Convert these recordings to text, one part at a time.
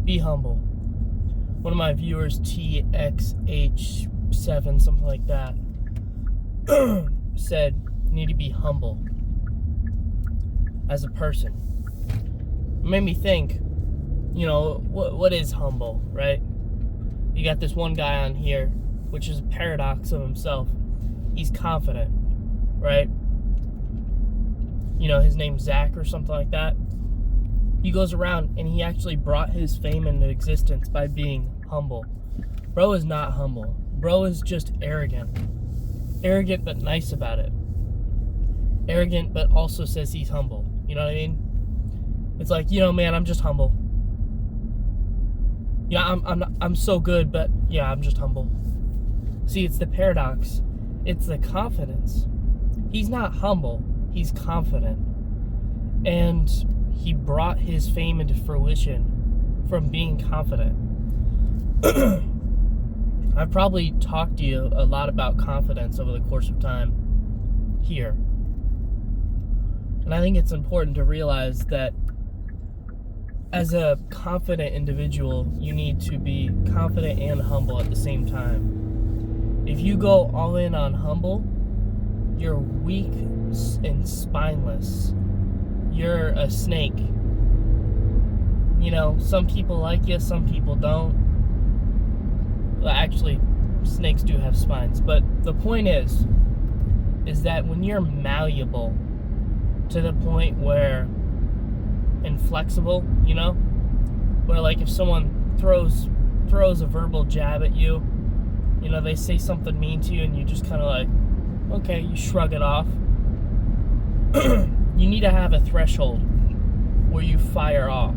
Be humble. One of my viewers, TXH7, something like that, said you need to be humble as a person. It made me think, what is humble, right? You got this one guy on here, which is a paradox of himself. He's confident, right? His name's Zach or something like that. He goes around and he actually brought his fame into existence by being humble. Bro is not humble. Bro is just arrogant. Arrogant but nice about it. Arrogant but also says he's humble. You know what I mean? It's like, man, I'm just humble. I'm so good, but yeah, I'm just humble. See, it's the paradox. It's the confidence. He's not humble. He's confident. And he brought his fame into fruition from being confident. I've probably talked to you a lot about confidence over the course of time here. And I think it's important to realize that as a confident individual, you need to be confident and humble at the same time. If you go all in on humble, you're weak and spineless. You're a snake. Some people like you, some people don't. Well, actually, snakes do have spines. But the point is that when you're malleable to the point where inflexible, where like if someone throws a verbal jab at you, they say something mean to you and you just kind of like, okay, you shrug it off. You need to have a threshold where you fire off.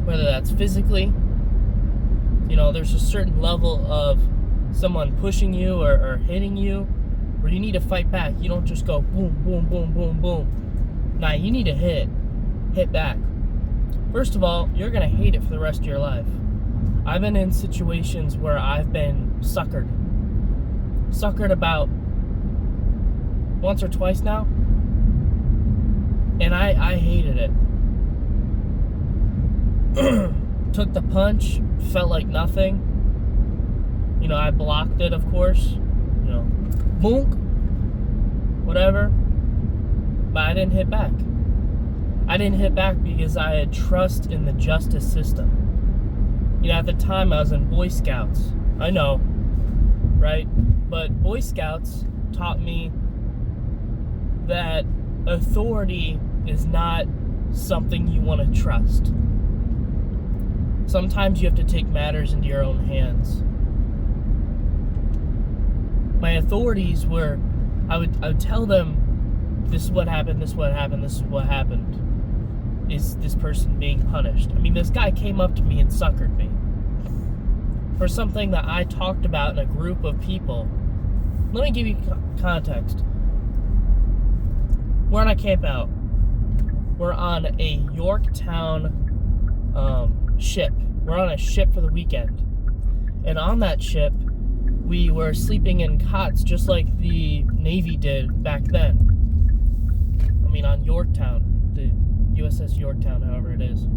Whether that's physically, there's a certain level of someone pushing you or hitting you where you need to fight back. You don't just go boom, boom, boom, boom, boom. Nah, you need to hit back. First of all, you're going to hate it for the rest of your life. I've been in situations where I've been suckered about once or twice now, and I hated it. Took the punch, felt like nothing. I blocked it, of course. Boonk, whatever. But I didn't hit back. I didn't hit back because I had trust in the justice system. At the time I was in Boy Scouts. I know, right? But Boy Scouts taught me that authority is not something you want to trust. Sometimes you have to take matters into your own hands. My authorities were, I would tell them, this is what happened, this is what happened, this is what happened. Is this person being punished? This guy came up to me and suckered me for something that I talked about in a group of people. Let me give you context. We're on a camp out. We're on a Yorktown ship. We're on a ship for the weekend. And on that ship, we were sleeping in cots just like the Navy did back then. On Yorktown, the USS Yorktown, however it is.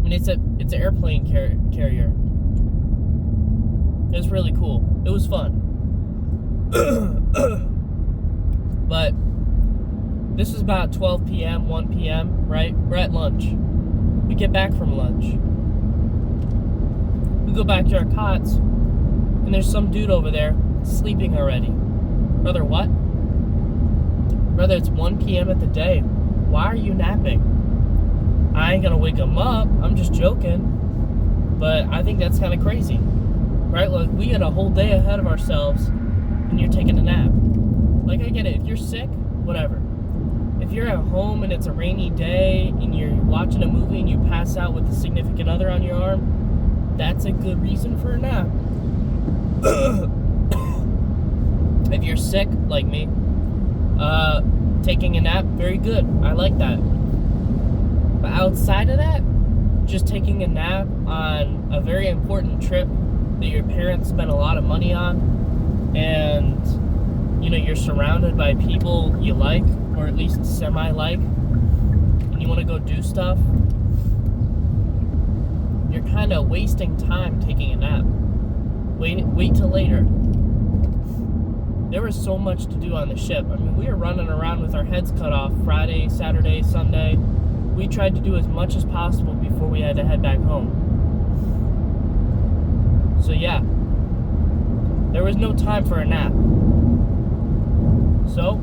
It's an airplane carrier. It was really cool. It was fun. But this was about 12 p.m., 1 p.m., right? We're at lunch. We get back from lunch. We go back to our cots, and there's some dude over there sleeping already. Brother, what? Brother, it's 1 p.m. at the day. Why are you napping? I ain't gonna wake him up. I'm just joking. But I think that's kind of crazy. Right? Like, we got a whole day ahead of ourselves, and you're taking a nap. Like, I get it. If you're sick, whatever. If you're at home and it's a rainy day and you're watching a movie and you pass out with a significant other on your arm, that's a good reason for a nap. If you're sick, like me, taking a nap, very good. I like that. But outside of that, just taking a nap on a very important trip that your parents spent a lot of money on, and you're surrounded by people you like, or at least semi-like, and you want to go do stuff, you're kind of wasting time taking a nap. Wait till later. There was so much to do on the ship. I mean, we were running around with our heads cut off Friday, Saturday, Sunday. We tried to do as much as possible before we had to head back home. So yeah, there was no time for a nap. So,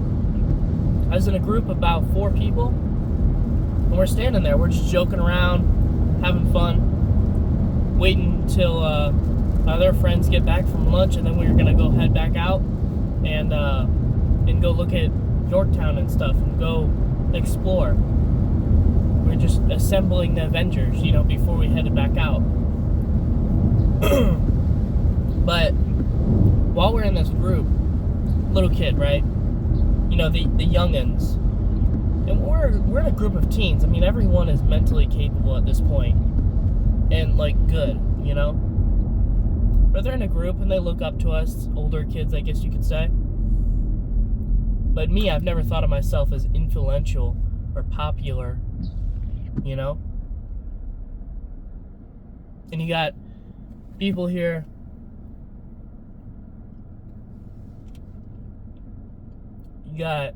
I was in a group of about 4 people, and we're standing there. We're just joking around, having fun, waiting until other friends get back from lunch, and then we were gonna go head back out and go look at Yorktown and stuff, and go explore. We're just assembling the Avengers, before we headed back out. But while we're in this group, little kid, right? The youngins. And we're in a group of teens. I mean, everyone is mentally capable at this point. And, good, But they're in a group and they look up to us, older kids, I guess you could say. But me, I've never thought of myself as influential or popular, And you got people here. You got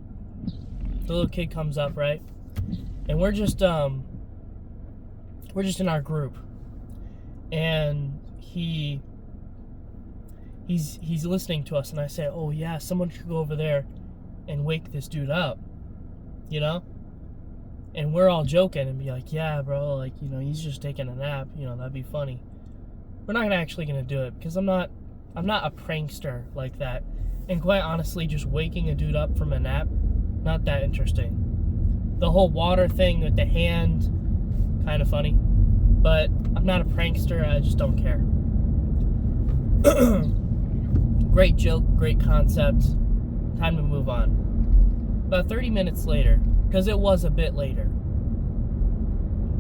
the little kid comes up, right? And we're just in our group. And he's listening to us, and I say, "Oh yeah, someone should go over there and wake this dude up." And we're all joking and be like, "Yeah, bro, he's just taking a nap, that'd be funny." We're not actually gonna do it because I'm not a prankster like that. And quite honestly, just waking a dude up from a nap, not that interesting. The whole water thing with the hand, kind of funny. But I'm not a prankster, I just don't care. Great joke, great concept. Time to move on. About 30 minutes later, because it was a bit later,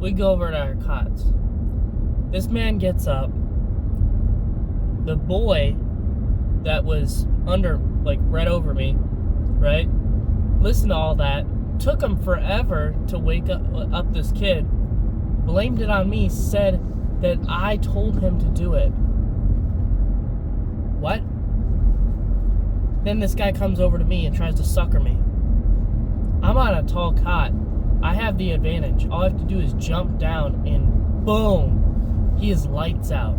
we go over to our cots. This man gets up. The boy that was right over me, right? Listen to all that. Took him forever to wake up this kid. Blamed it on me, said that I told him to do it. What? Then this guy comes over to me and tries to sucker me. I'm on a tall cot. I have the advantage. All I have to do is jump down and boom, he is lights out.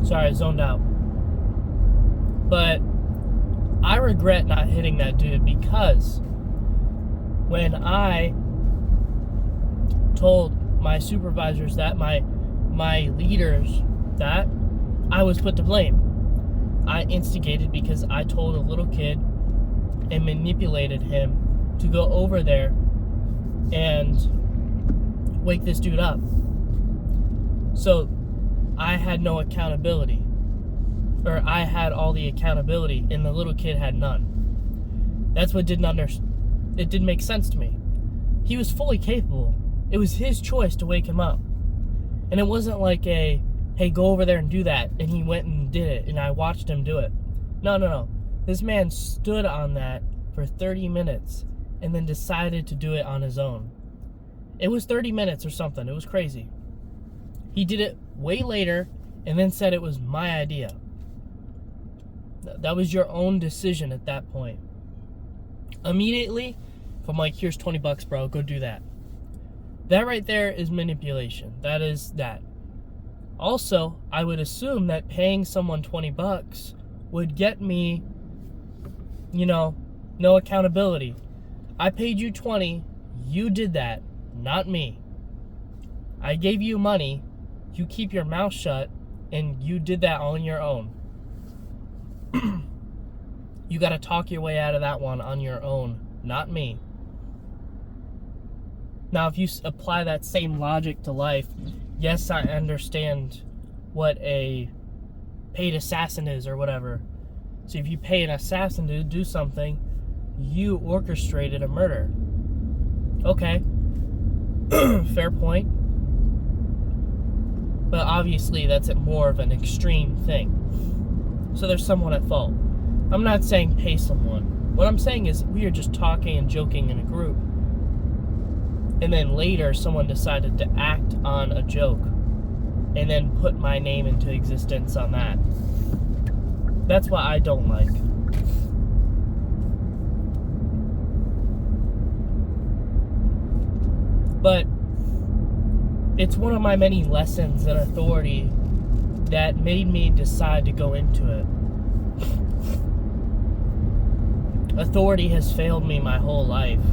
Sorry, I zoned out. But I regret not hitting that dude because when I told my supervisors that, my leaders, that I was put to blame. I instigated because I told a little kid and manipulated him to go over there and wake this dude up. So I had no accountability, or I had all the accountability and the little kid had none. That's what it didn't make sense to me. He was fully capable. It was his choice to wake him up. And it wasn't like hey, go over there and do that, and he went and did it, and I watched him do it. No. This man stood on that for 30 minutes and then decided to do it on his own. It was 30 minutes or something. It was crazy. He did it way later and then said it was my idea. That was your own decision at that point. Immediately, if I'm like, here's $20, bro, go do that. That right there is manipulation. That is that. Also, I would assume that paying someone $20 would get me, no accountability. I paid you $20, you did that, not me. I gave you money, you keep your mouth shut, and you did that on your own. You got to talk your way out of that one on your own, not me. Now, if you apply that same logic to life, yes, I understand what a paid assassin is or whatever. So if you pay an assassin to do something, you orchestrated a murder. Okay. Fair point. But obviously that's more of an extreme thing. So there's someone at fault. I'm not saying pay someone. What I'm saying is we are just talking and joking in a group. And then later someone decided to act on a joke and then put my name into existence on that. That's what I don't like. But it's one of my many lessons in authority that made me decide to go into it. Authority has failed me my whole life,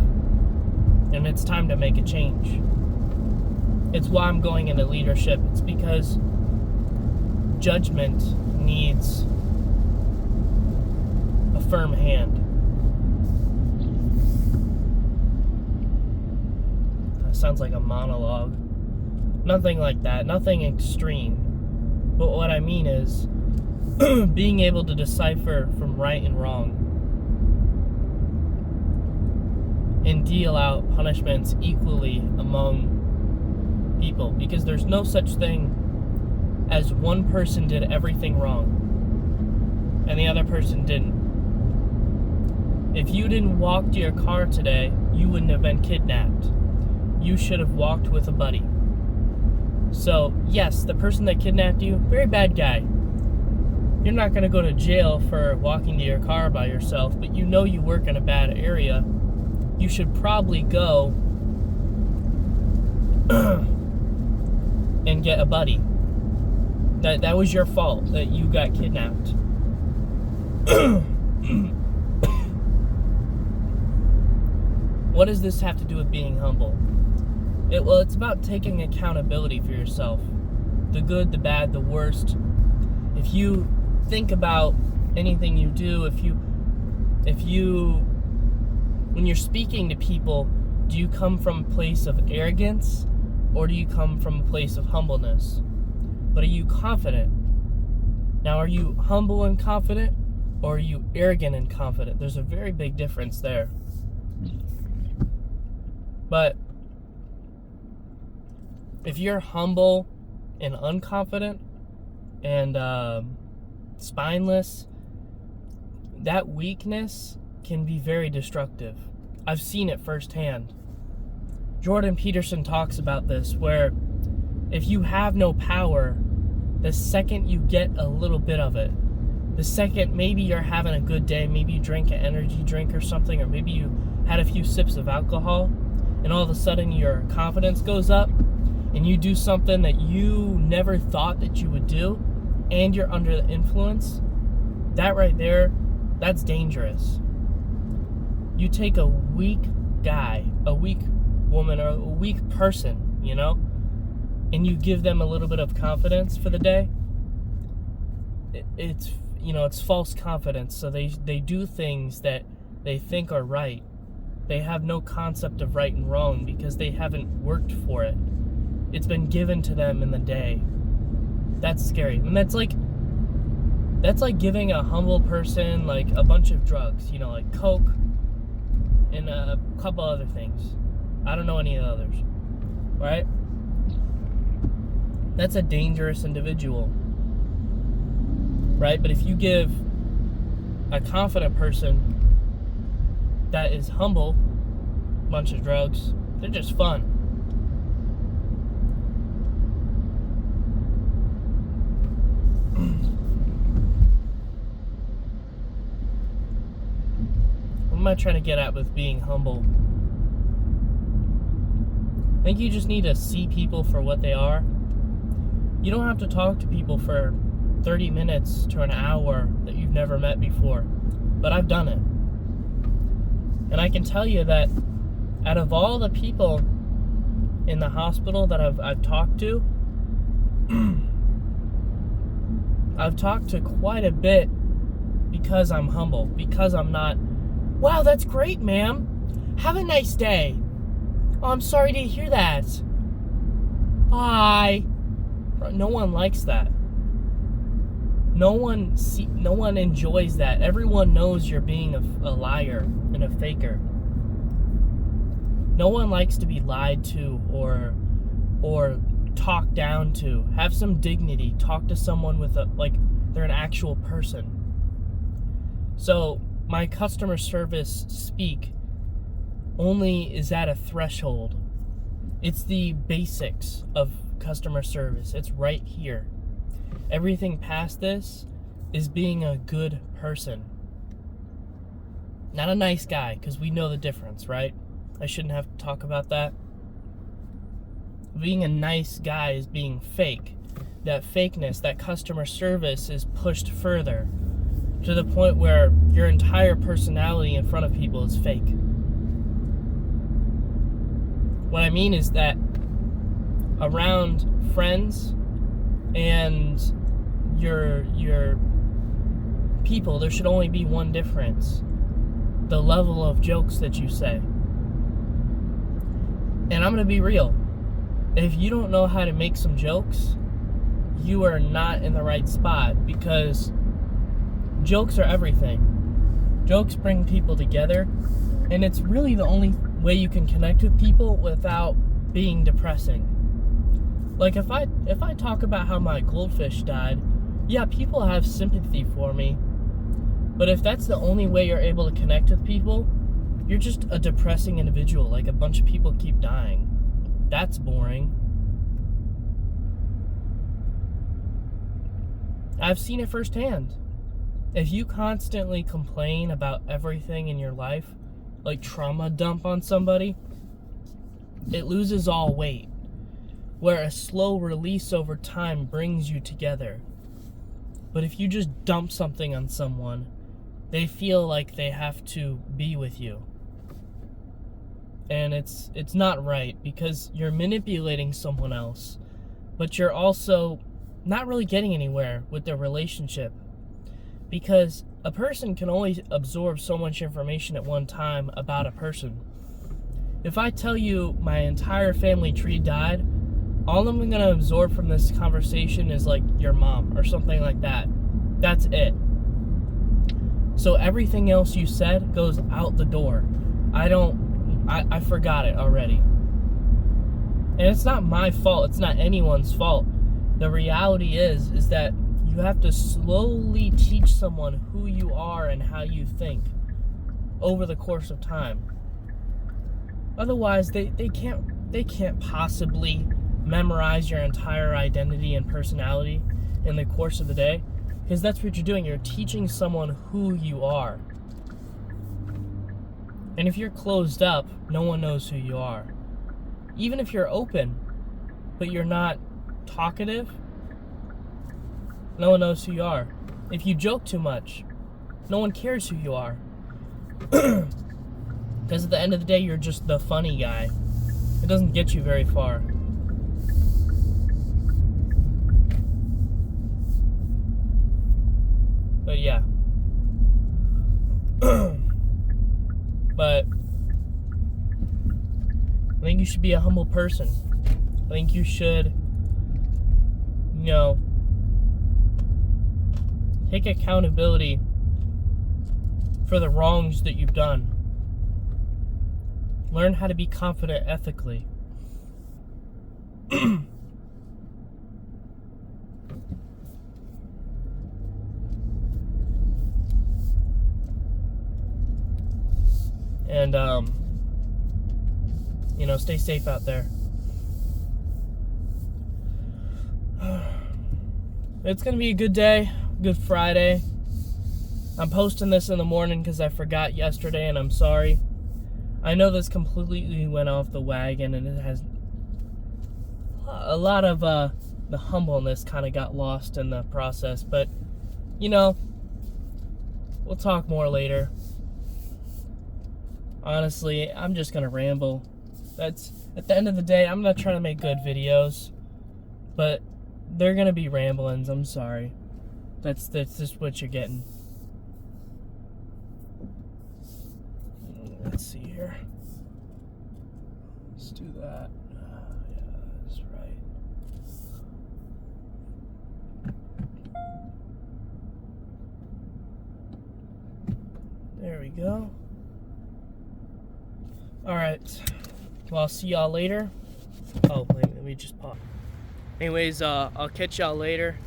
and it's time to make a change. It's why I'm going into leadership. It's because judgment needs a firm hand. That sounds like a monologue. Nothing like that. Nothing extreme. But what I mean is being able to decipher from right and wrong and deal out punishments equally among people, because there's no such thing as one person did everything wrong and the other person didn't. If you didn't walk to your car today, you wouldn't have been kidnapped. You should have walked with a buddy. So, yes, the person that kidnapped you, very bad guy. You're not going to go to jail for walking to your car by yourself, but you know you work in a bad area. You should probably go and get a buddy. That was your fault that you got kidnapped. What does this have to do with being humble? It's about taking accountability for yourself. The good, the bad, the worst. If you think about anything you do, when you're speaking to people, do you come from a place of arrogance or do you come from a place of humbleness? But are you confident? Now, are you humble and confident or are you arrogant and confident? There's a very big difference there. But if you're humble and unconfident and spineless, that weakness can be very destructive. I've seen it firsthand. Jordan Peterson talks about this, where if you have no power, the second you get a little bit of it, the second maybe you're having a good day, maybe you drink an energy drink or something, or maybe you had a few sips of alcohol, and all of a sudden your confidence goes up, and you do something that you never thought that you would do, and you're under the influence, that right there, that's dangerous. You take a weak guy, a weak woman, or a weak person, and you give them a little bit of confidence for the day, it's false confidence. So they do things that they think are right. They have no concept of right and wrong because they haven't worked for it. It's been given to them in the day. That's scary. And that's like giving a humble person like a bunch of drugs, like coke and a couple other things. I don't know any of the others. Right? That's a dangerous individual. Right? But if you give a confident person that is humble a bunch of drugs, they're just fun. What am I trying to get at with being humble? I think you just need to see people for what they are. You don't have to talk to people for 30 minutes to an hour that you've never met before. But I've done it. And I can tell you that out of all the people in the hospital that I've talked to, I've talked to quite a bit because I'm humble, because I'm not, wow, that's great, ma'am. Have a nice day. Oh, I'm sorry to hear that. Bye. No one likes that. no one enjoys that. Everyone knows you're being a liar and a faker. No one likes to be lied to or talked down to. Have some dignity. Talk to someone with like they're an actual person. So my customer service speak only is at a threshold. It's the basics of customer service. It's right here. Everything past this is being a good person. Not a nice guy, because we know the difference, right? I shouldn't have to talk about that. Being a nice guy is being fake. That fakeness, that customer service is pushed further to the point where your entire personality in front of people is fake. What I mean is that around friends and your people, there should only be one difference: the level of jokes that you say. And I'm gonna be real. If you don't know how to make some jokes, you are not in the right spot, because jokes are everything. Jokes bring people together, and it's really the only way you can connect with people without being depressing. Like if I talk about how my goldfish died, yeah, people have sympathy for me. But if that's the only way you're able to connect with people, you're just a depressing individual. Like a bunch of people keep dying. That's boring. I've seen it firsthand. If you constantly complain about everything in your life, like trauma dump on somebody, it loses all weight. Where a slow release over time brings you together. But if you just dump something on someone, they feel like they have to be with you. And it's not right, because you're manipulating someone else, but you're also not really getting anywhere with the relationship, because a person can only absorb so much information at one time about a person. If I tell you my entire family tree died, all I'm going to absorb from this conversation is like your mom or something like that. That's it. So everything else you said goes out the door. I forgot it already. And it's not my fault. It's not anyone's fault. The reality is that you have to slowly teach someone who you are and how you think over the course of time. Otherwise, they can't possibly memorize your entire identity and personality in the course of the day, because that's what you're doing. You're teaching someone who you are. And if you're closed up, no one knows who you are. Even if you're open, but you're not talkative, no one knows who you are. If you joke too much, no one cares who you are. Because at the end of the day, you're just the funny guy. It doesn't get you very far. But yeah. But I think you should be a humble person. I think you should, take accountability for the wrongs that you've done. Learn how to be confident ethically. And, stay safe out there. It's going to be a good day, good Friday. I'm posting this in the morning because I forgot yesterday, and I'm sorry. I know this completely went off the wagon, and it has a lot of the humbleness kind of got lost in the process. But, we'll talk more later. Honestly, I'm just going to ramble. That's, at the end of the day, I'm not trying to make good videos, but they're going to be ramblings. I'm sorry. That's just what you're getting. Let's see here. Let's do that. Yeah, that's right. go. Alright. Well, I'll see y'all later. Oh, wait, let me just pause. Anyways, I'll catch y'all later.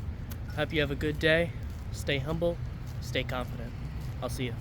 Hope you have a good day. Stay humble. Stay confident. I'll see you.